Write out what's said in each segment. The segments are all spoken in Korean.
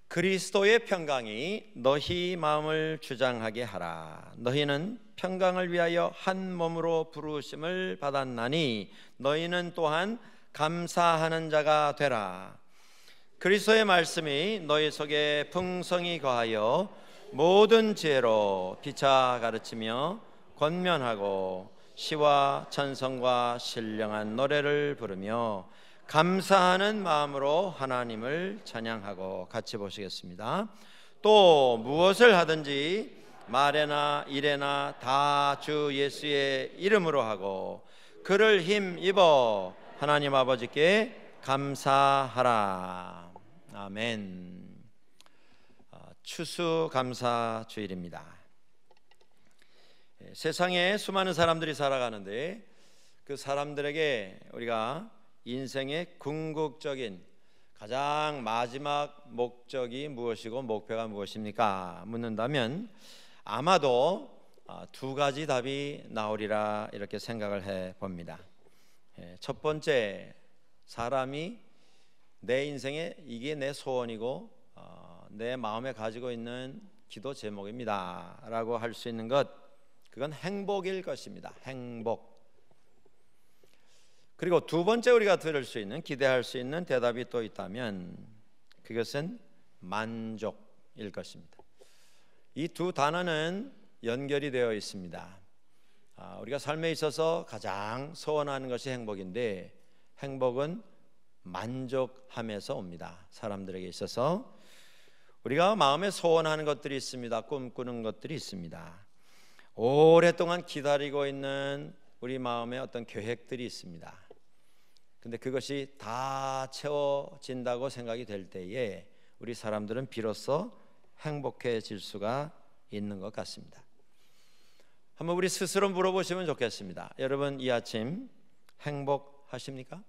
그리스도의 평강이 너희 마음을 주장하게 하라. 너희는 평강을 위하여 한 몸으로 부르심을 받았나니 너희는 또한 감사하는 자가 되라. 그리스도의 말씀이 너희 속에 풍성히 거하여 모든 지혜로 피차 가르치며 권면하고 시와 찬송과 신령한 노래를 부르며 감사하는 마음으로 하나님을 찬양하고, 같이 보시겠습니다. 또 무엇을 하든지 말에나 일에나 다 주 예수의 이름으로 하고 그를 힘입어 하나님 아버지께 감사하라. 아멘. 추수감사 주일입니다. 세상에 수많은 사람들이 살아가는데 그 사람들에게 우리가 인생의 궁극적인 가장 마지막 목적이 무엇이고 목표가 무엇입니까? 묻는다면 아마도 두 가지 답이 나오리라 이렇게 생각을 해 봅니다. 첫 번째, 사람이 내 인생에 이게 내 소원이고 내 마음에 가지고 있는 기도 제목입니다 라고 할 수 있는 것, 그건 행복일 것입니다. 행복. 그리고 두 번째, 우리가 들을 수 있는, 기대할 수 있는 대답이 또 있다면 그것은 만족일 것입니다. 이 두 단어는 연결이 되어 있습니다. 우리가 삶에 있어서 가장 소원하는 것이 행복인데 행복은 만족함에서 옵니다. 사람들에게 있어서 우리가 마음에 소원하는 것들이 있습니다. 꿈꾸는 것들이 있습니다. 오랫동안 기다리고 있는 우리 마음에 어떤 계획들이 있습니다. 근데 그것이 다 채워진다고 생각이 될 때에 우리 사람들은 비로소 행복해질 수가 있는 것 같습니다. 한번 우리 스스로 물어보시면 좋겠습니다. 여러분, 이 아침 행복하십니까?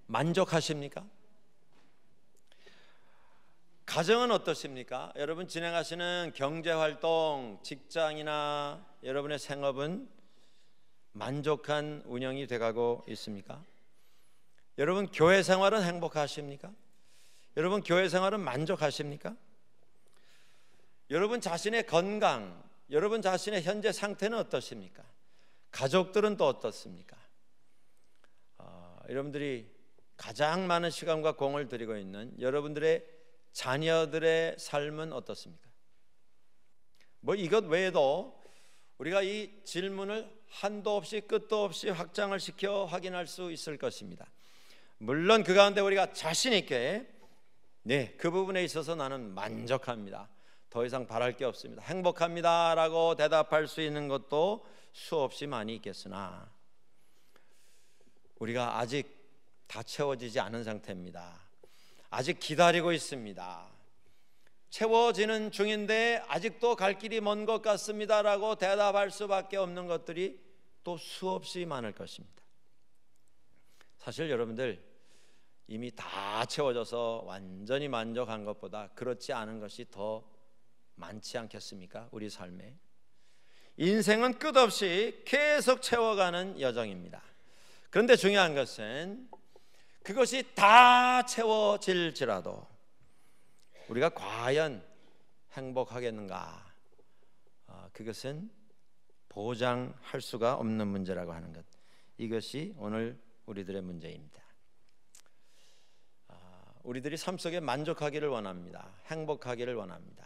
만족하십니까? 가정은 어떠십니까? 여러분 진행하시는 경제활동, 직장이나 여러분의 생업은 만족한 운영이 돼가고 있습니까? 여러분 교회 생활은 행복하십니까? 여러분 교회 생활은 만족하십니까? 여러분 자신의 건강, 여러분 자신의 현재 상태는 어떠십니까? 가족들은 또 어떻습니까? 여러분들이 가장 많은 시간과 공을 들이고 있는 여러분들의 자녀들의 삶은 어떻습니까? 뭐 이것 외에도 우리가 이 질문을 한도 없이 끝도 없이 확장을 시켜 확인할 수 있을 것입니다. 물론 그 가운데 우리가 자신 있게 그 부분에 있어서 나는 만족합니다, 더 이상 바랄 게 없습니다, 행복합니다 라고 대답할 수 있는 것도 수없이 많이 있겠으나 우리가 아직 다 채워지지 않은 상태입니다. 아직 기다리고 있습니다. 채워지는 중인데 아직도 갈 길이 먼 것 같습니다 라고 대답할 수밖에 없는 것들이 또 수없이 많을 것입니다. 사실 여러분들 이미 다 채워져서 완전히 만족한 것보다 그렇지 않은 것이 더 많지 않겠습니까? 우리 삶에 인생은 끝없이 계속 채워가는 여정입니다. 그런데 중요한 것은 그것이 다 채워질지라도 우리가 과연 행복하겠는가? 그것은 보장할 수가 없는 문제라고 하는 것, 이것이 오늘 우리들의 문제입니다. 우리들이 삶 속에 만족하기를 원합니다. 행복하기를 원합니다.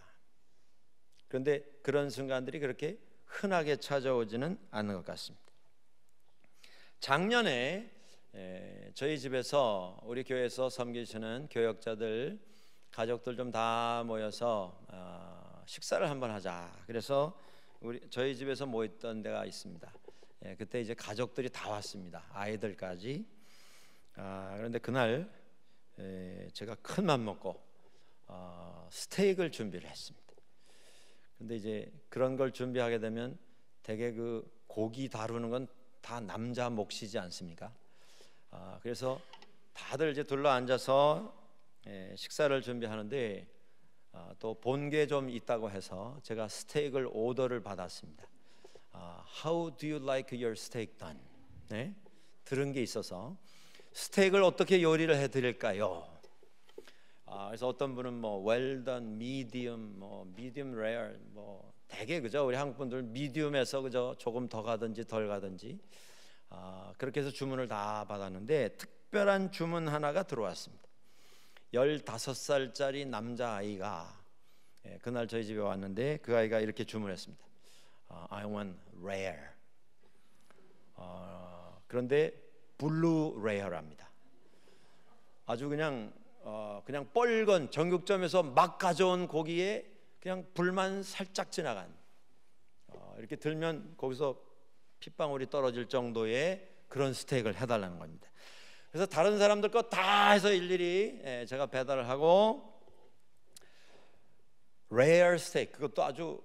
그런데 그런 순간들이 그렇게 흔하게 찾아오지는 않는 것 같습니다. 작년에 저희 집에서, 우리 교회에서 섬기시는 교역자들 가족들 좀 다 모여서 식사를 한번 하자. 그래서 저희 집에서 모였던 데가 있습니다. 그때 이제 가족들이 다 왔습니다. 아이들까지. 그런데 그날 제가 큰 맘 먹고 스테이크를 준비를 했습니다. 근데 이제 그런 걸 준비하게 되면 되게 그 고기 다루는 건 다 남자 몫이지 않습니까? 그래서 다들 이제 둘러 앉아서 식사를 준비하는데 또 본 게 좀 있다고 해서 제가 스테이크를 오더를 받았습니다. How do you like your steak done? 들은 게 있어서 스테이크를 어떻게 요리를 해드릴까요? 그래서 어떤 분은 뭐 well done, medium, 뭐 medium rare, 뭐 되게 그죠? 우리 한국 분들 미디움에서 그죠? 조금 더 가든지 덜 가든지 그렇게 해서 주문을 다 받았는데 특별한 주문 하나가 들어왔습니다. 15살짜리 남자아이가 그날 저희 집에 왔는데 그 아이가 이렇게 주문했습니다. I want rare. 그런데 블루 레어랍니다. 아주 그냥 뻘건 정육점에서 막 가져온 고기에 그냥 불만 살짝 지나간 이렇게 들면 거기서 핏방울이 떨어질 정도의 그런 스테이크를 해달라는 겁니다. 그래서 다른 사람들 거 다 해서 일일이 제가 배달을 하고 레어 스테이크, 그것도 아주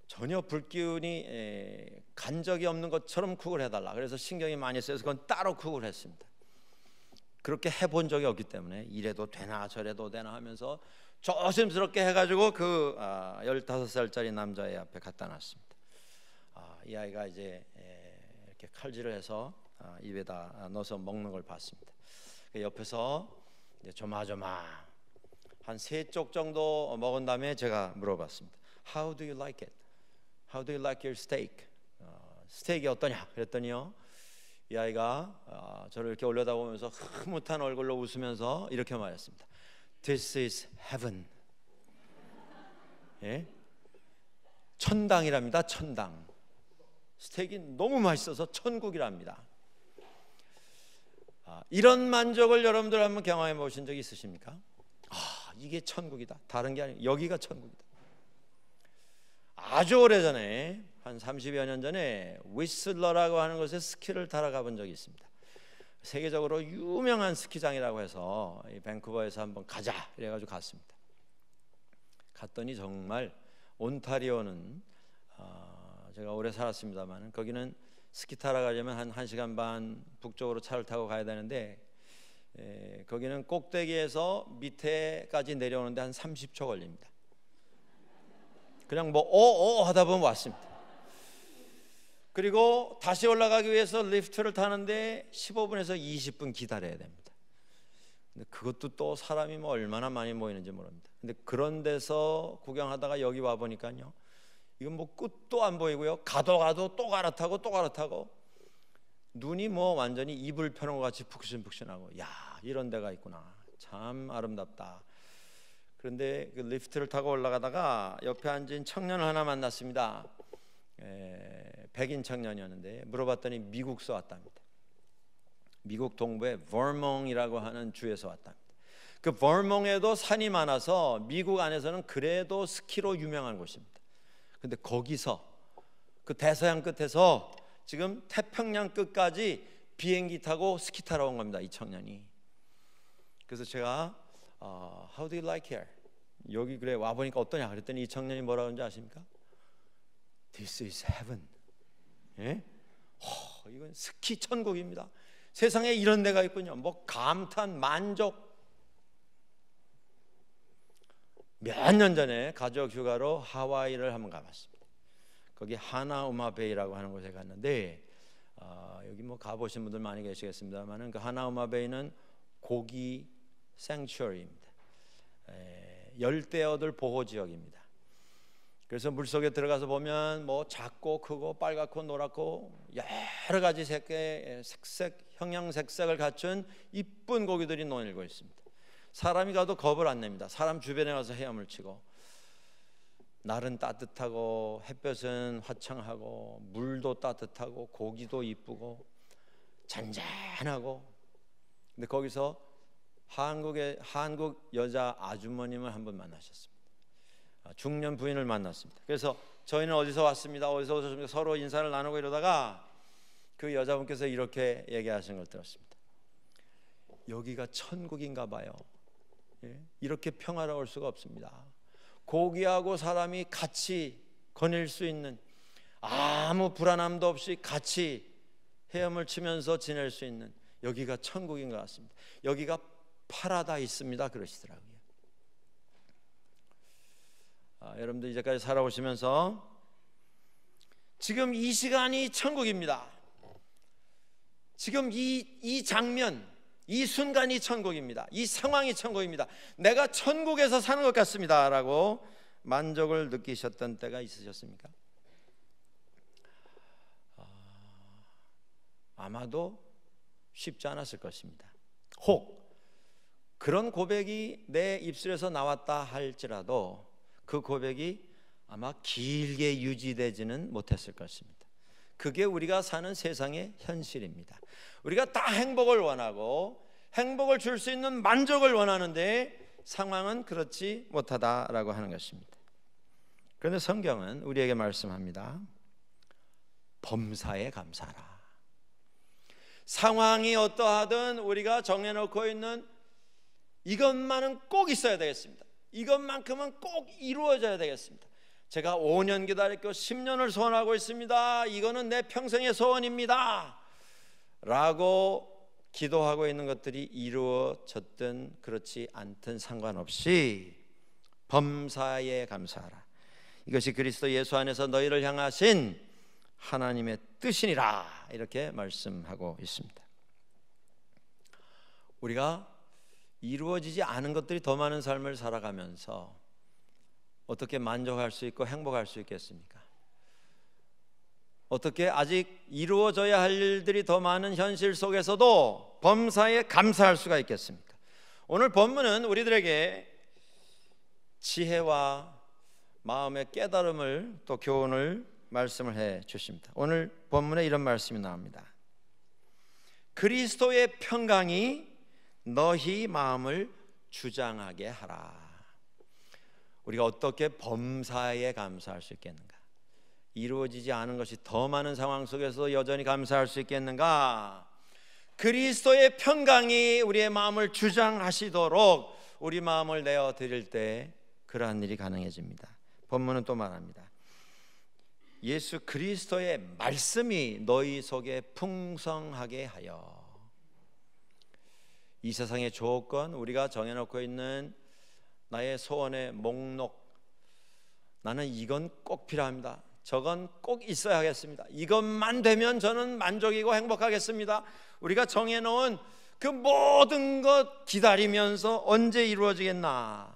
전혀 불기운이 간 적이 없는 것처럼 쿡을 해달라. 그래서 신경이 많이 쓰여서 그건 따로 쿡을 했습니다. 그렇게 해본 적이 없기 때문에 이래도 되나 저래도 되나 하면서 조심스럽게 해가지고 그 15살짜리 남자애 앞에 갖다 놨습니다. 이 아이가 이제 이렇게 칼질을 해서 입에다 넣어서 먹는 걸 봤습니다. 옆에서 이제 조마조마 한 3쪽 정도 먹은 다음에 제가 물어봤습니다. How do you like it? How do you like your steak? 스테이크 어떠냐? 그랬더니요, 이 아이가 저를 이렇게 올려다보면서 흐뭇한 얼굴로 웃으면서 이렇게 말했습니다. This is heaven. 예? 천당이랍니다. 천당. 스테이크 너무 맛있어서 천국이랍니다. 이런 만족을 여러분들 한번 경험해 보신 적 있으십니까? 이게 천국이다. 다른 게 아니고 여기가 천국이다. 아주 오래전에 한 30여 년 전에 위슬러라고 하는 곳에 스키를 타러 가본 적이 있습니다. 세계적으로 유명한 스키장이라고 해서 이 밴쿠버에서 한번 가자 이래가지고 갔습니다. 갔더니 정말 온타리오는 제가 오래 살았습니다만 거기는 스키 타러 가려면 한 1시간 반 북쪽으로 차를 타고 가야 되는데 거기는 꼭대기에서 밑에까지 내려오는데 한 30초 걸립니다. 그냥 뭐 하다 보면 왔습니다. 그리고 다시 올라가기 위해서 리프트를 타는데 15분에서 20분 기다려야 됩니다. 근데 그것도 또 사람이 뭐 얼마나 많이 모이는지 모릅니다. 근데 그런 데서 구경하다가 여기 와 보니까요, 이건 뭐 끝도 안 보이고요, 가도 또 갈아타고 또 갈아타고 눈이 뭐 완전히 이불 펴놓은 것 같이 푹신푹신하고, 야, 이런 데가 있구나, 참 아름답다. 그런데 그 리프트를 타고 올라가다가 옆에 앉은 청년을 하나 만났습니다. 백인 청년이었는데 물어봤더니 미국서 왔답니다. 미국 동부의 버몽이라고 하는 주에서 왔답니다. 그 버몽에도 산이 많아서 미국 안에서는 그래도 스키로 유명한 곳입니다. 근데 거기서 그 대서양 끝에서 지금 태평양 끝까지 비행기 타고 스키 타러 온 겁니다, 이 청년이. 그래서 제가 How do you like here? 여기 그래 와 보니까 어떠냐 그랬더니 이 청년이 뭐라고 하는지 아십니까? This is heaven. 예? 이건 스키 천국입니다. 세상에 이런 데가 있군요. 뭐 감탄, 만족. 몇 년 전에 가족 휴가로 하와이를 한번 가봤습니다. 거기 하나우마베이라고 하는 곳에 갔는데 여기 뭐 가보신 분들 많이 계시겠습니다만은 그 하나우마베이는 고기 생츄어리입니다. 열대어들 보호 지역입니다. 그래서 물속에 들어가서 보면 뭐 작고 크고 빨갛고 노랗고 여러 가지 색색 형형색색을 갖춘 이쁜 고기들이 논일고 있습니다. 사람이 가도 겁을 안 냅니다. 사람 주변에 가서 헤엄을 치고, 날은 따뜻하고 햇볕은 화창하고 물도 따뜻하고 고기도 이쁘고 잔잔하고. 근데 거기서 한국 여자 아주머님을 한 번 만나셨습니다. 중년 부인을 만났습니다. 그래서 저희는 어디서 왔습니다, 어디서 오셨습니까, 서로 인사를 나누고 이러다가 그 여자분께서 이렇게 얘기하신 걸 들었습니다. 여기가 천국인가 봐요. 예? 이렇게 평화로울 수가 없습니다. 고기하고 사람이 같이 거닐 수 있는, 아무 불안함도 없이 같이 헤엄을 치면서 지낼 수 있는, 여기가 천국인 것 같습니다. 여기가 파라다이스입니다 그러시더라고요. 여러분들 이제까지 살아오시면서 지금 이 시간이 천국입니다. 지금 이 장면, 이 순간이 천국입니다. 이 상황이 천국입니다. 내가 천국에서 사는 것 같습니다 라고 만족을 느끼셨던 때가 있으셨습니까? 아마도 쉽지 않았을 것입니다. 혹 그런 고백이 내 입술에서 나왔다 할지라도 그 고백이 아마 길게 유지되지는 못했을 것입니다. 그게 우리가 사는 세상의 현실입니다. 우리가 다 행복을 원하고 행복을 줄 수 있는 만족을 원하는데 상황은 그렇지 못하다라고 하는 것입니다. 그런데 성경은 우리에게 말씀합니다. 범사에 감사하라. 상황이 어떠하든 우리가 정해놓고 있는 이것만은 꼭 있어야 되겠습니다. 이것만큼은 꼭 이루어져야 되겠습니다. 제가 5년 기다렸고 10년을 소원하고 있습니다. 이거는 내 평생의 소원입니다 라고 기도하고 있는 것들이 이루어졌든 그렇지 않든 상관없이 범사에 감사하라. 이것이 그리스도 예수 안에서 너희를 향하신 하나님의 뜻이니라 이렇게 말씀하고 있습니다. 우리가 이루어지지 않은 것들이 더 많은 삶을 살아가면서 어떻게 만족할 수 있고 행복할 수 있겠습니까? 어떻게 아직 이루어져야 할 일들이 더 많은 현실 속에서도 범사에 감사할 수가 있겠습니까? 오늘 본문은 우리들에게 지혜와 마음의 깨달음을 또 교훈을 말씀을 해 주십니다. 오늘 본문에 이런 말씀이 나옵니다. 그리스도의 평강이 너희 마음을 주장하게 하라. 우리가 어떻게 범사에 감사할 수 있겠는가? 이루어지지 않은 것이 더 많은 상황 속에서 여전히 감사할 수 있겠는가? 그리스도의 평강이 우리의 마음을 주장하시도록 우리 마음을 내어 드릴 때 그러한 일이 가능해집니다. 본문은 또 말합니다. 예수 그리스도의 말씀이 너희 속에 풍성하게 하여. 이 세상의 조건, 우리가 정해놓고 있는 나의 소원의 목록, 나는 이건 꼭 필요합니다. 저건 꼭 있어야 하겠습니다. 이것만 되면 저는 만족이고 행복하겠습니다. 우리가 정해놓은 그 모든 것 기다리면서 언제 이루어지겠나?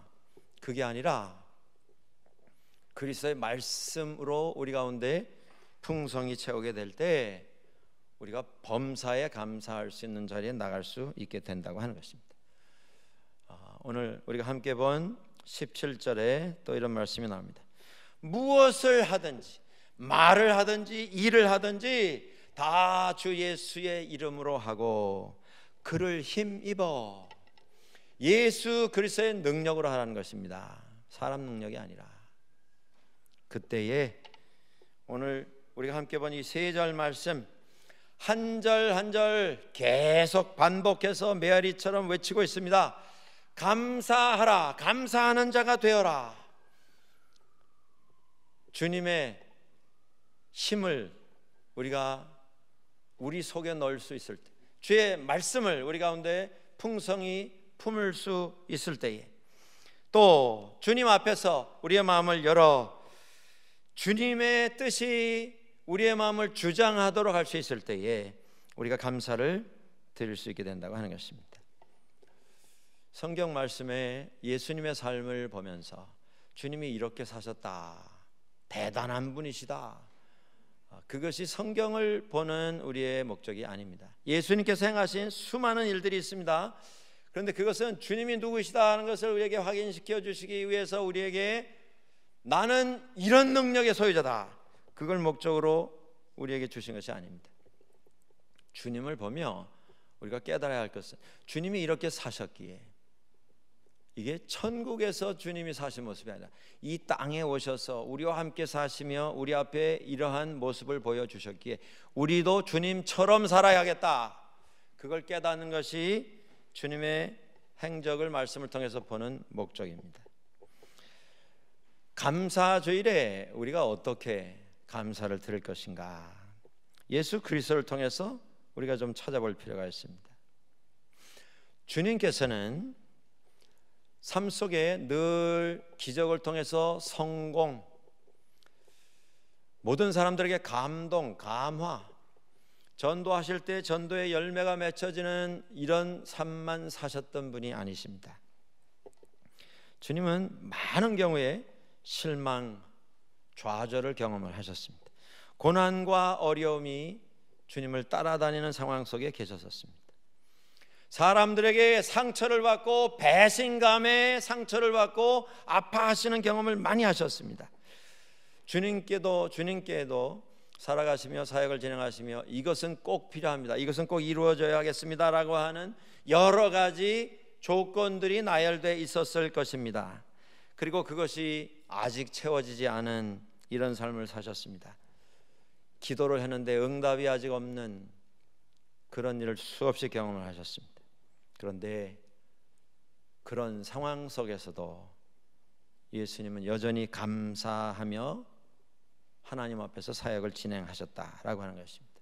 그게 아니라 그리스도의 말씀으로 우리 가운데 풍성히 채우게 될 때 우리가 범사에 감사할 수 있는 자리에 나갈 수 있게 된다고 하는 것입니다. 오늘 우리가 함께 본 17절에 또 이런 말씀이 나옵니다. 무엇을 하든지 말을 하든지 일을 하든지 다 주 예수의 이름으로 하고 그를 힘입어. 예수 그리스도의 능력으로 하라는 것입니다. 사람 능력이 아니라. 그때에 오늘 우리가 함께 본 이 세 절 말씀 한 절 한 절 계속 반복해서 메아리처럼 외치고 있습니다. 감사하라. 감사하는 자가 되어라. 주님의 힘을 우리가 우리 속에 넣을 수 있을 때, 주의 말씀을 우리 가운데 풍성히 품을 수 있을 때에, 또 주님 앞에서 우리의 마음을 열어 주님의 뜻이 우리의 마음을 주장하도록 할 수 있을 때에 우리가 감사를 드릴 수 있게 된다고 하는 것입니다. 성경 말씀에 예수님의 삶을 보면서 주님이 이렇게 사셨다, 대단한 분이시다, 그것이 성경을 보는 우리의 목적이 아닙니다. 예수님께서 행하신 수많은 일들이 있습니다. 그런데 그것은 주님이 누구시다 하는 것을 우리에게 확인시켜 주시기 위해서 우리에게 나는 이런 능력의 소유자다, 그걸 목적으로 우리에게 주신 것이 아닙니다. 주님을 보며 우리가 깨달아야 할 것은 주님이 이렇게 사셨기에, 이게 천국에서 주님이 사신 모습이 아니라 이 땅에 오셔서 우리와 함께 사시며 우리 앞에 이러한 모습을 보여주셨기에 우리도 주님처럼 살아야겠다, 그걸 깨닫는 것이 주님의 행적을 말씀을 통해서 보는 목적입니다. 감사주일에 우리가 어떻게 감사를 드릴 것인가? 예수 그리스도를 통해서 우리가 좀 찾아볼 필요가 있습니다. 주님께서는 삶 속에 늘 기적을 통해서 성공, 모든 사람들에게 감동, 감화, 전도하실 때 전도의 열매가 맺혀지는 이런 삶만 사셨던 분이 아니십니다. 주님은 많은 경우에 실망, 좌절을 경험을 하셨습니다. 고난과 어려움이 주님을 따라다니는 상황 속에 계셨었습니다. 사람들에게 상처를 받고 배신감에 상처를 받고 아파하시는 경험을 많이 하셨습니다. 주님께도 살아가시며 사역을 진행하시며 이것은 꼭 필요합니다, 이것은 꼭 이루어져야 겠습니다라고 하는 여러 가지 조건들이 나열되어 있었을 것입니다. 그리고 그것이 아직 채워지지 않은 이런 삶을 사셨습니다. 기도를 했는데 응답이 아직 없는 그런 일을 수없이 경험을 하셨습니다. 그런데 그런 상황 속에서도 예수님은 여전히 감사하며 하나님 앞에서 사역을 진행하셨다라고 하는 것입니다.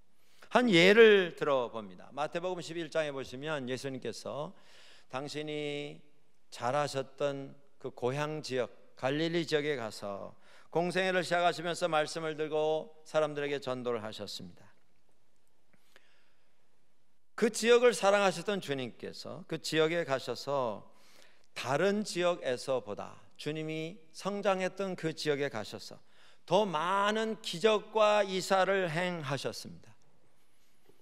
한 예를 들어봅니다. 마태복음 11장에 보시면 예수님께서 당신이 잘하셨던 그 고향 지역 갈릴리 지역에 가서 공생애를 시작하시면서 말씀을 들고 사람들에게 전도를 하셨습니다. 그 지역을 사랑하셨던 주님께서 그 지역에 가셔서 다른 지역에서보다 주님이 성장했던 그 지역에 가셔서 더 많은 기적과 이사를 행하셨습니다.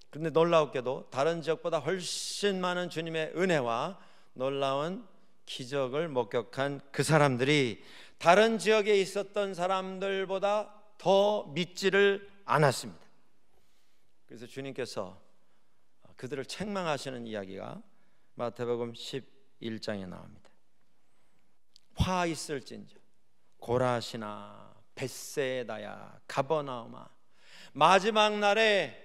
그런데 놀라웠게도 다른 지역보다 훨씬 많은 주님의 은혜와 놀라운 기적을 목격한 그 사람들이 다른 지역에 있었던 사람들보다 더 믿지를 않았습니다. 그래서 주님께서 그들을 책망하시는 이야기가 마태복음 11장에 나옵니다. 화 있을진저 고라시나 벳세다야 가버나움아, 마지막 날에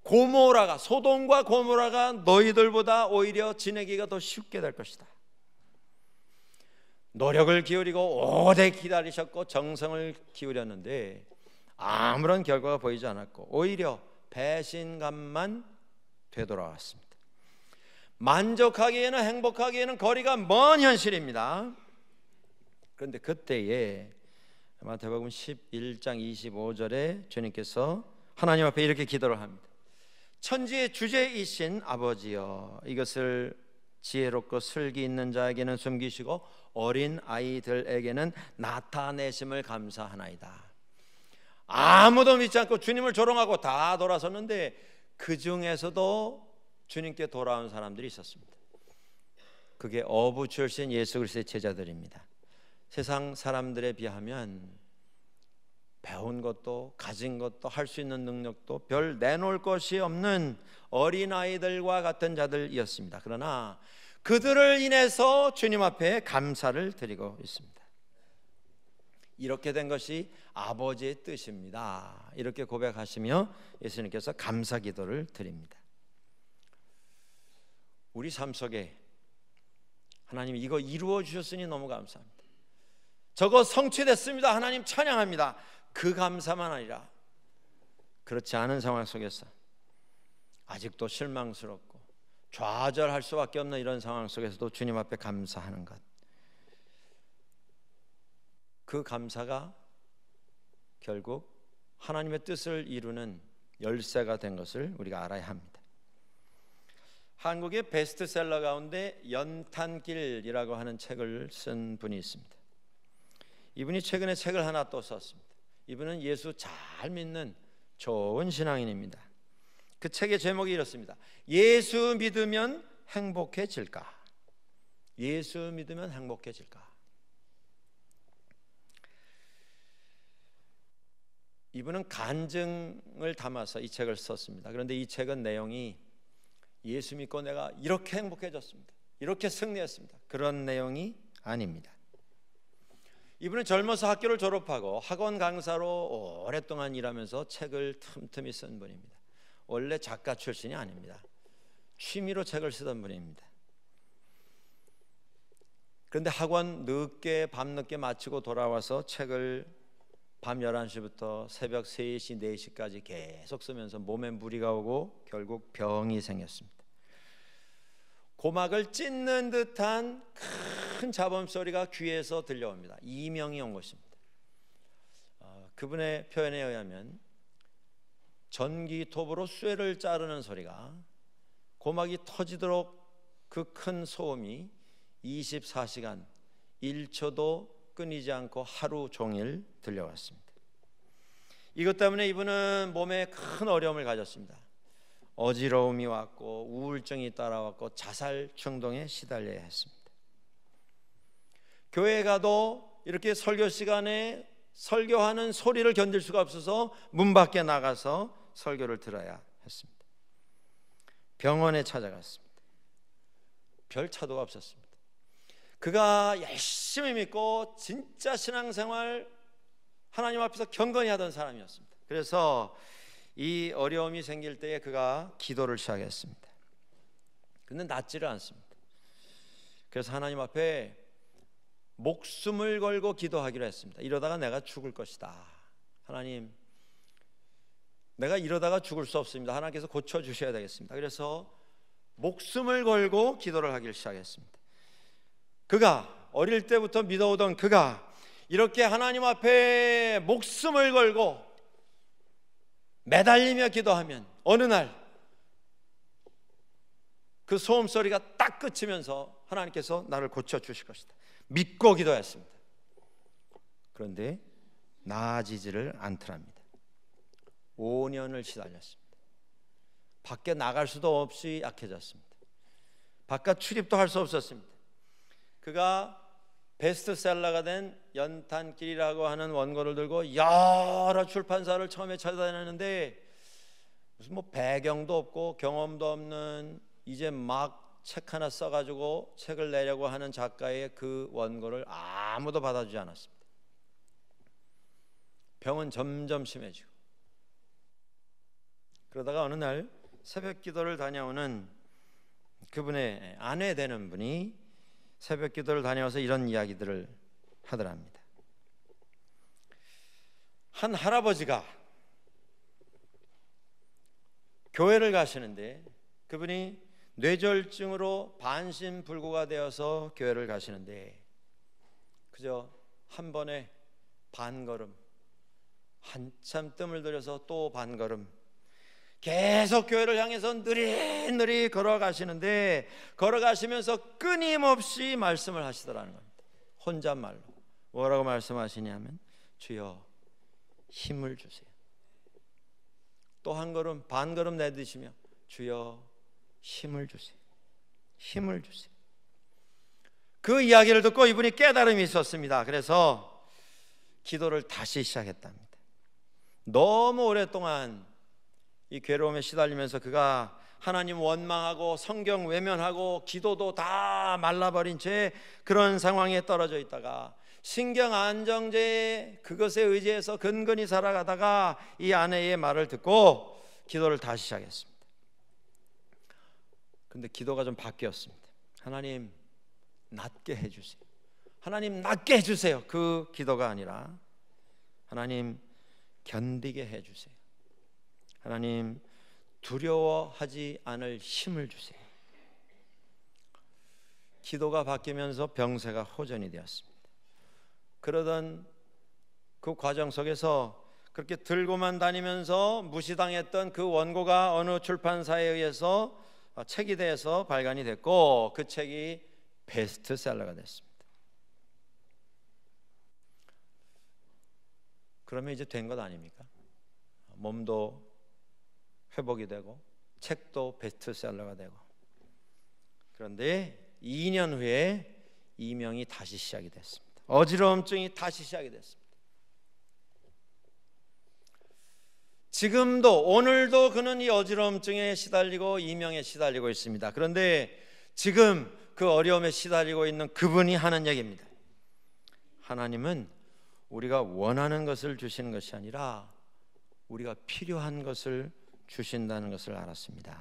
고모라가, 소돔과 고모라가 너희들보다 오히려 지내기가 더 쉽게 될 것이다. 노력을 기울이고 오래 기다리셨고 정성을 기울였는데 아무런 결과가 보이지 않았고 오히려 배신감만 되돌아왔습니다. 만족하기에는, 행복하기에는 거리가 먼 현실입니다. 그런데 그때에 마태복음 11장 25절에 주님께서 하나님 앞에 이렇게 기도를 합니다. 천지의 주제이신 아버지여, 이것을 지혜롭고 슬기 있는 자에게는 숨기시고 어린 아이들에게는 나타내심을 감사하나이다. 아무도 믿지 않고 주님을 조롱하고 다 돌아섰는데 그 중에서도 주님께 돌아온 사람들이 있었습니다. 그게 어부 출신 예수 그리스도의 제자들입니다. 세상 사람들에 비하면 배운 것도 가진 것도 할 수 있는 능력도 별 내놓을 것이 없는 어린아이들과 같은 자들이었습니다. 그러나 그들을 인해서 주님 앞에 감사를 드리고 있습니다. 이렇게 된 것이 아버지의 뜻입니다. 이렇게 고백하시며 예수님께서 감사 기도를 드립니다. 우리 삶 속에 하나님 이거 이루어 주셨으니 너무 감사합니다. 저거 성취됐습니다. 하나님 찬양합니다. 그 감사만 아니라 그렇지 않은 상황 속에서 아직도 실망스럽고 좌절할 수밖에 없는 이런 상황 속에서도 주님 앞에 감사하는 것, 그 감사가 결국 하나님의 뜻을 이루는 열쇠가 된 것을 우리가 알아야 합니다. 한국의 베스트셀러 가운데 연탄길이라고 하는 책을 쓴 분이 있습니다. 이분이 최근에 책을 하나 또 썼습니다. 이분은 예수 잘 믿는 좋은 신앙인입니다. 그 책의 제목이 이렇습니다. 예수 믿으면 행복해질까? 예수 믿으면 행복해질까? 이분은 간증을 담아서 이 책을 썼습니다. 그런데 이 책은 내용이 예수 믿고 내가 이렇게 행복해졌습니다, 이렇게 승리했습니다, 그런 내용이 아닙니다. 이분은 젊어서 학교를 졸업하고 학원 강사로 오랫동안 일하면서 책을 틈틈이 쓴 분입니다. 원래 작가 출신이 아닙니다. 취미로 책을 쓰던 분입니다. 그런데 학원 늦게 밤늦게 마치고 돌아와서 책을 밤 11시부터 새벽 3시, 4시까지 계속 쓰면서 몸에 무리가 오고 결국 병이 생겼습니다. 고막을 찢는 듯한 큰 잡음 소리가 귀에서 들려옵니다. 이명이 온 것입니다. 그분의 표현에 의하면 전기톱으로 쇠를 자르는 소리가, 고막이 터지도록 그 큰 소음이 24시간 1초도 끊이지 않고 하루 종일 들려왔습니다. 이것 때문에 이분은 몸에 큰 어려움을 가졌습니다. 어지러움이 왔고 우울증이 따라왔고 자살 충동에 시달려야 했습니다. 교회에 가도 이렇게 설교 시간에 설교하는 소리를 견딜 수가 없어서 문 밖에 나가서 설교를 들어야 했습니다. 병원에 찾아갔습니다. 별 차도가 없었습니다. 그가 열심히 믿고 진짜 신앙생활 하나님 앞에서 경건히 하던 사람이었습니다. 그래서 이 어려움이 생길 때에 그가 기도를 시작했습니다. 근데 낫지를 않습니다. 그래서 하나님 앞에 목숨을 걸고 기도하기로 했습니다. 이러다가 내가 죽을 것이다. 하나님, 내가 이러다가 죽을 수 없습니다. 하나님께서 고쳐주셔야 되겠습니다. 그래서 목숨을 걸고 기도를 하기를 시작했습니다. 그가 어릴 때부터 믿어오던 그가 이렇게 하나님 앞에 목숨을 걸고 매달리며 기도하면 어느 날 그 소음 소리가 딱 그치면서 하나님께서 나를 고쳐주실 것이다 믿고 기도했습니다. 그런데 나아지지를 않더랍니다. 5년을 시달렸습니다. 밖에 나갈 수도 없이 약해졌습니다. 바깥 출입도 할 수 없었습니다. 그가 베스트셀러가 된 연탄길이라고 하는 원고를 들고 여러 출판사를 처음에 찾아다녔는데 무슨 뭐 배경도 없고 경험도 없는 이제 막 책 하나 써가지고 책을 내려고 하는 작가의 그 원고를 아무도 받아주지 않았습니다. 병은 점점 심해지고, 그러다가 어느 날 새벽 기도를 다녀오는 그분의 아내 되는 분이 새벽 기도를 다녀와서 이런 이야기들을 하더랍니다. 한 할아버지가 교회를 가시는데 그분이 뇌졸중으로 반신불구가 되어서 교회를 가시는데 그저 한 번에 반걸음, 한참 뜸을 들여서 또 반걸음, 계속 교회를 향해서 느릿느릿 걸어가시는데 걸어가시면서 끊임없이 말씀을 하시더라는 겁니다. 혼잣말로 뭐라고 말씀하시냐면 주여 힘을 주세요. 또 한 걸음 반걸음 내딛으시며 주여 힘을 주세요. 힘을 주세요. 그 이야기를 듣고 이분이 깨달음이 있었습니다. 그래서 기도를 다시 시작했답니다. 너무 오랫동안 이 괴로움에 시달리면서 그가 하나님 원망하고 성경 외면하고 기도도 다 말라버린 채 그런 상황에 떨어져 있다가 신경 안정제에 그것에 의지해서 근근히 살아가다가 이 아내의 말을 듣고 기도를 다시 시작했습니다. 근데 기도가 좀 바뀌었습니다. 하나님 낫게 해주세요. 하나님 낫게 해주세요. 그 기도가 아니라 하나님 견디게 해주세요. 하나님 두려워하지 않을 힘을 주세요. 기도가 바뀌면서 병세가 호전이 되었습니다. 그러던 그 과정 속에서 그렇게 들고만 다니면서 무시당했던 그 원고가 어느 출판사에 의해서 책이 돼서 발간이 됐고 그 책이 베스트셀러가 됐습니다. 그러면 이제 된 것 아닙니까? 몸도 회복이 되고 책도 베스트셀러가 되고. 그런데 2년 후에 이명이 다시 시작이 됐습니다. 어지러움증이 다시 시작이 됐습니다. 지금도 오늘도 그는 이 어지러움증에 시달리고 이명에 시달리고 있습니다. 그런데 지금 그 어려움에 시달리고 있는 그분이 하는 얘기입니다. 하나님은 우리가 원하는 것을 주시는 것이 아니라 우리가 필요한 것을 주신다는 것을 알았습니다.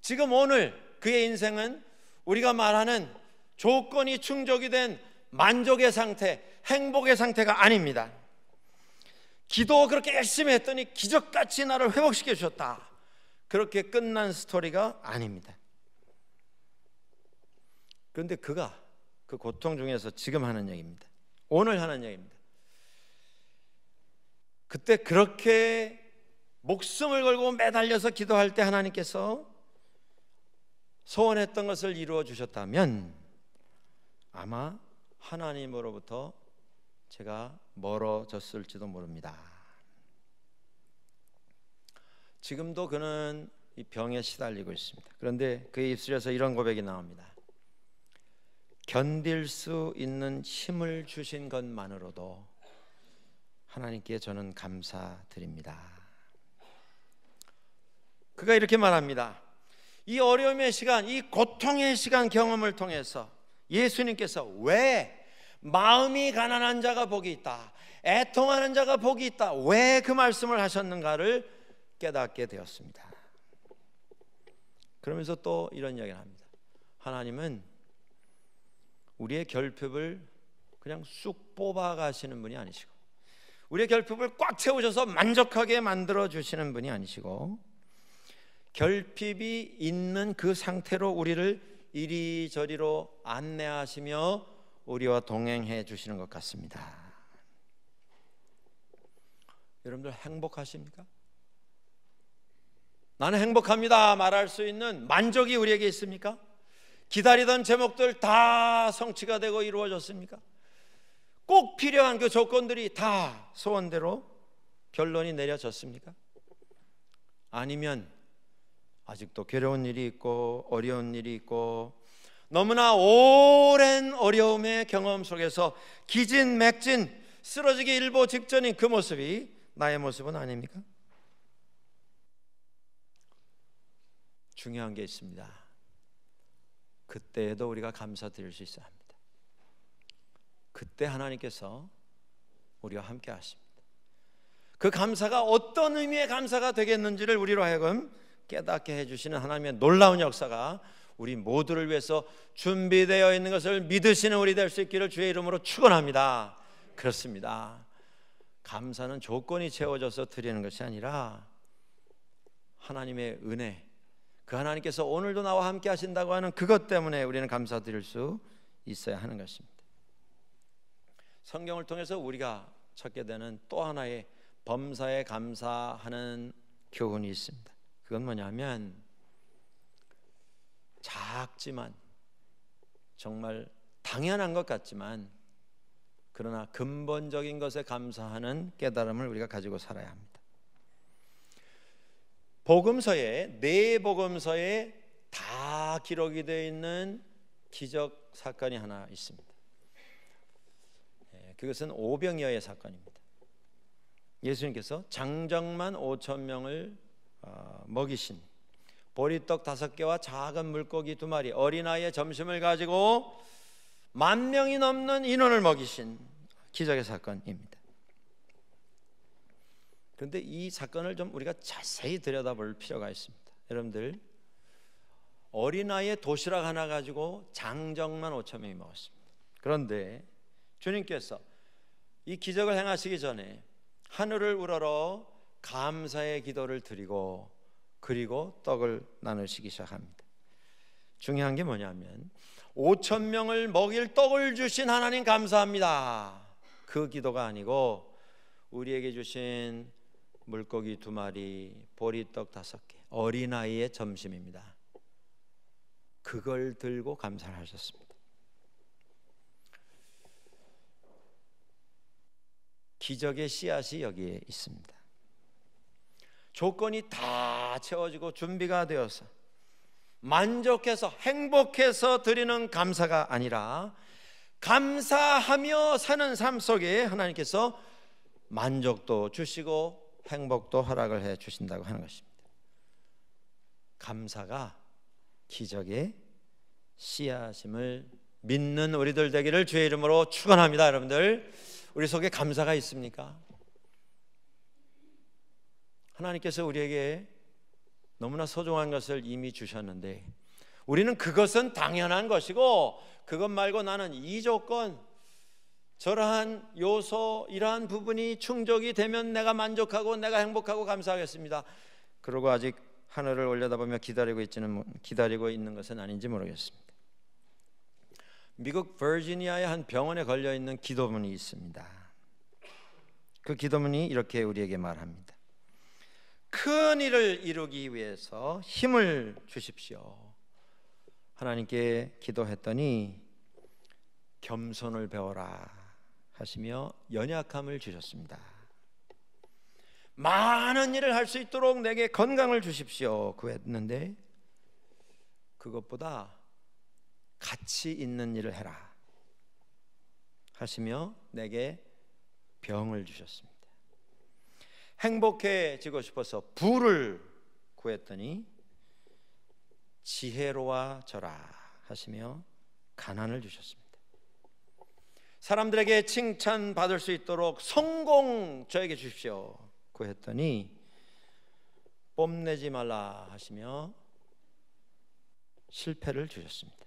지금 오늘 그의 인생은 우리가 말하는 조건이 충족이 된 만족의 상태, 행복의 상태가 아닙니다. 기도 그렇게 열심히 했더니 기적같이 나를 회복시켜 주셨다, 그렇게 끝난 스토리가 아닙니다. 그런데 그가 그 고통 중에서 지금 하는 얘기입니다. 오늘 하는 얘기입니다. 그때 그렇게 목숨을 걸고 매달려서 기도할 때 하나님께서 소원했던 것을 이루어 주셨다면 아마 하나님으로부터 제가 멀어졌을지도 모릅니다. 지금도 그는 이 병에 시달리고 있습니다. 그런데 그의 입술에서 이런 고백이 나옵니다. 견딜 수 있는 힘을 주신 것만으로도 하나님께 저는 감사드립니다. 그가 이렇게 말합니다. 이 어려움의 시간, 이 고통의 시간 경험을 통해서 예수님께서 왜 마음이 가난한 자가 복이 있다, 애통하는 자가 복이 있다, 왜 그 말씀을 하셨는가를 깨닫게 되었습니다. 그러면서 또 이런 이야기를 합니다. 하나님은 우리의 결핍을 그냥 쑥 뽑아 가시는 분이 아니시고, 우리의 결핍을 꽉 채우셔서 만족하게 만들어 주시는 분이 아니시고, 결핍이 있는 그 상태로 우리를 이리저리로 안내하시며 우리와 동행해 주시는 것 같습니다. 여러분들 행복하십니까? 나는 행복합니다 말할 수 있는 만족이 우리에게 있습니까? 기다리던 제목들 다 성취가 되고 이루어졌습니까? 꼭 필요한 그 조건들이 다 소원대로 결론이 내려졌습니까? 아니면 아직도 괴로운 일이 있고 어려운 일이 있고 너무나 오랜 어려움의 경험 속에서 기진맥진 쓰러지기 일보 직전인 그 모습이 나의 모습은 아닙니까? 중요한 게 있습니다. 그때에도 우리가 감사드릴 수 있어야 합니다. 그때 하나님께서 우리와 함께 하십니다. 그 감사가 어떤 의미의 감사가 되겠는지를 우리로 하여금 깨닫게 해주시는 하나님의 놀라운 역사가 우리 모두를 위해서 준비되어 있는 것을 믿으시는 우리 될 수 있기를 주의 이름으로 축원합니다. 그렇습니다. 감사는 조건이 채워져서 드리는 것이 아니라 하나님의 은혜, 그 하나님께서 오늘도 나와 함께 하신다고 하는 그것 때문에 우리는 감사드릴 수 있어야 하는 것입니다. 성경을 통해서 우리가 찾게 되는 또 하나의 범사에 감사하는 교훈이 있습니다. 그건 뭐냐면 작지만 정말 당연한 것 같지만 그러나 근본적인 것에 감사하는 깨달음을 우리가 가지고 살아야 합니다. 복음서에, 네 복음서에 다 기록이 되어 있는 기적 사건이 하나 있습니다. 그것은 오병이어의 사건입니다. 예수님께서 장정만 5,000명을 먹이신, 보리떡 5개와 작은 물고기 2마리, 어린아이의 점심을 가지고 10,000명이 넘는 인원을 먹이신 기적의 사건입니다. 그런데 이 사건을 좀 우리가 자세히 들여다볼 필요가 있습니다. 여러분들, 어린아이의 도시락 하나 가지고 장정만 5,000명이 먹었습니다. 그런데 주님께서 이 기적을 행하시기 전에 하늘을 우러러 감사의 기도를 드리고 그리고 떡을 나누시기 시작합니다. 중요한 게 뭐냐면 5,000명을 먹일 떡을 주신 하나님 감사합니다. 그 기도가 아니고 우리에게 주신 물고기 2마리, 보리떡 5개, 어린아이의 점심입니다. 그걸 들고 감사를 하셨습니다. 기적의 씨앗이 여기에 있습니다. 조건이 다 채워지고 준비가 되어서 만족해서 행복해서 드리는 감사가 아니라 감사하며 사는 삶 속에 하나님께서 만족도 주시고 행복도 허락을 해 주신다고 하는 것입니다. 감사가 기적의 씨앗임을 믿는 우리들 되기를 주의 이름으로 축원합니다. 여러분들, 우리 속에 감사가 있습니까? 하나님께서 우리에게 너무나 소중한 것을 이미 주셨는데 우리는 그것은 당연한 것이고 그것 말고 나는 이 조건, 저러한 요소, 이러한 부분이 충족이 되면 내가 만족하고 내가 행복하고 감사하겠습니다. 그러고 아직 하늘을 올려다보며 기다리고 있는 것은 아닌지 모르겠습니다. 미국 버지니아의 한 병원에 걸려있는 기도문이 있습니다. 그 기도문이 이렇게 우리에게 말합니다. 큰 일을 이루기 위해서 힘을 주십시오. 하나님께 기도했더니 겸손을 배워라 하시며 연약함을 주셨습니다. 많은 일을 할 수 있도록 내게 건강을 주십시오 구했는데 그것보다 가치 있는 일을 해라 하시며 내게 병을 주셨습니다. 행복해지고 싶어서 부를 구했더니 지혜로워져라 하시며 가난을 주셨습니다. 사람들에게 칭찬받을 수 있도록 성공 저에게 주십시오 구했더니 뽐내지 말라 하시며 실패를 주셨습니다.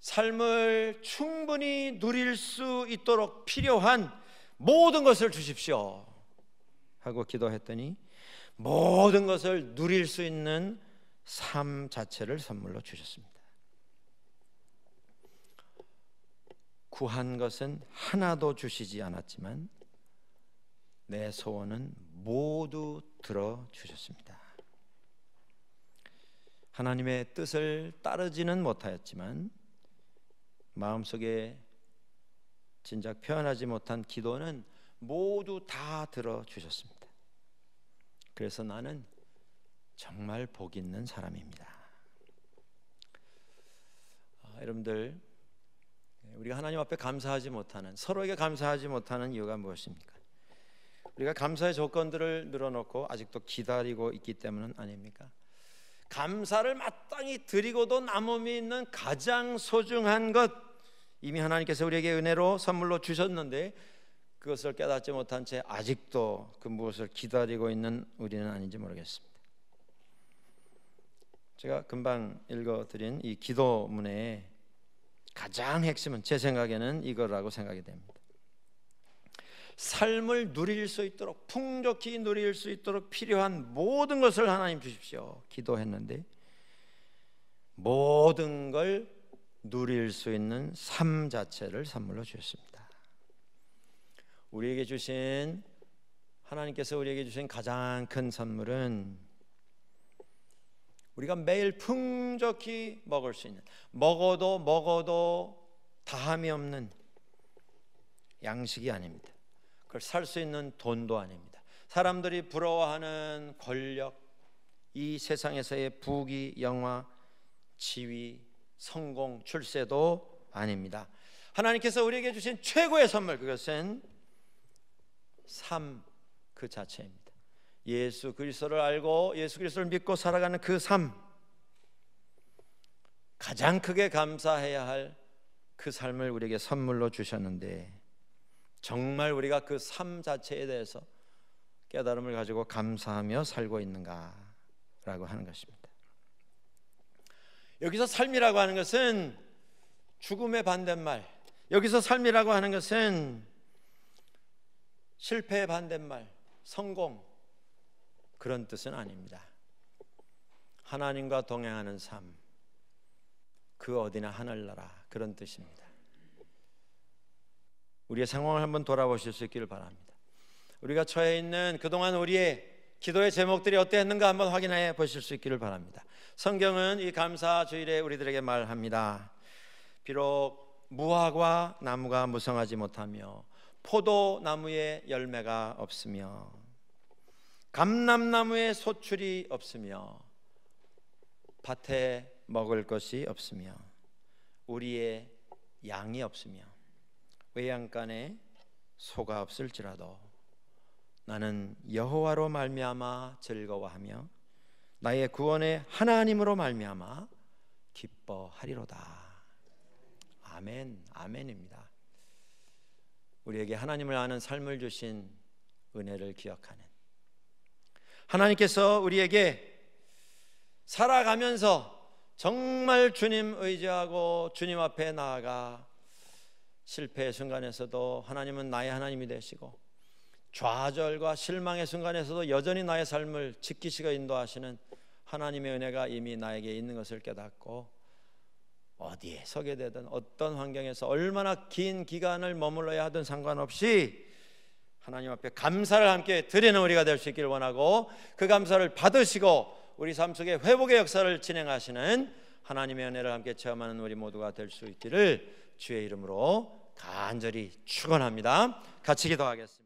삶을 충분히 누릴 수 있도록 필요한 모든 것을 주십시오 하고 기도했더니 모든 것을 누릴 수 있는 삶 자체를 선물로 주셨습니다. 구한 것은 하나도 주시지 않았지만 내 소원은 모두 들어주셨습니다. 하나님의 뜻을 따르지는 못하였지만 마음속에 진작 표현하지 못한 기도는 모두 다 들어주셨습니다. 그래서 나는 정말 복 있는 사람입니다. 여러분들, 우리가 하나님 앞에 감사하지 못하는, 서로에게 감사하지 못하는 이유가 무엇입니까? 우리가 감사의 조건들을 늘어놓고 아직도 기다리고 있기 때문은 아닙니까? 감사를 마땅히 드리고도 남음이 있는 가장 소중한 것, 이미 하나님께서 우리에게 은혜로 선물로 주셨는데 그것을 깨닫지 못한 채 아직도 그 무엇을 기다리고 있는 우리는 아닌지 모르겠습니다. 제가 금방 읽어드린 이 기도문의 가장 핵심은 제 생각에는 이거라고 생각이 됩니다. 삶을 누릴 수 있도록, 풍족히 누릴 수 있도록 필요한 모든 것을 하나님 주십시오 기도했는데 모든 걸 누릴 수 있는 삶 자체를 선물로 주셨습니다. 우리에게 주신, 하나님께서 우리에게 주신 가장 큰 선물은 우리가 매일 풍족히 먹을 수 있는, 먹어도 다함이 없는 양식이 아닙니다. 그걸 살 수 있는 돈도 아닙니다. 사람들이 부러워하는 권력, 이 세상에서의 부귀, 영화, 지위, 성공, 출세도 아닙니다. 하나님께서 우리에게 주신 최고의 선물, 그것은 삶 그 자체입니다. 예수 그리스도를 알고 예수 그리스도를 믿고 살아가는 그 삶, 가장 크게 감사해야 할 그 삶을 우리에게 선물로 주셨는데 정말 우리가 그 삶 자체에 대해서 깨달음을 가지고 감사하며 살고 있는가라고 하는 것입니다. 여기서 삶이라고 하는 것은 죽음의 반대말, 여기서 삶이라고 하는 것은 실패의 반대말, 성공, 그런 뜻은 아닙니다. 하나님과 동행하는 삶, 그 어디나 하늘나라, 그런 뜻입니다. 우리의 상황을 한번 돌아보실 수 있기를 바랍니다. 우리가 처해 있는 그동안 우리의 기도의 제목들이 어땠는가 한번 확인해 보실 수 있기를 바랍니다. 성경은 이 감사 주일에 우리들에게 말합니다. 비록 무화과 나무가 무성하지 못하며 포도나무에 열매가 없으며 감람나무에 소출이 없으며 밭에 먹을 것이 없으며 우리의 양이 없으며 외양간에 소가 없을지라도 나는 여호와로 말미암아 즐거워하며 나의 구원의 하나님으로 말미암아 기뻐하리로다. 아멘, 아멘입니다. 우리에게 하나님을 아는 삶을 주신 은혜를 기억하는, 하나님께서 우리에게 살아가면서 정말 주님 의지하고 주님 앞에 나아가 실패의 순간에서도 하나님은 나의 하나님이 되시고 좌절과 실망의 순간에서도 여전히 나의 삶을 지키시고 인도하시는 하나님의 은혜가 이미 나에게 있는 것을 깨닫고 어디에 서게 되든 어떤 환경에서 얼마나 긴 기간을 머물러야 하든 상관없이 하나님 앞에 감사를 함께 드리는 우리가 될 수 있기를 원하고, 그 감사를 받으시고 우리 삶 속에 회복의 역사를 진행하시는 하나님의 은혜를 함께 체험하는 우리 모두가 될 수 있기를 주의 이름으로 간절히 축원합니다. 같이 기도하겠습니다.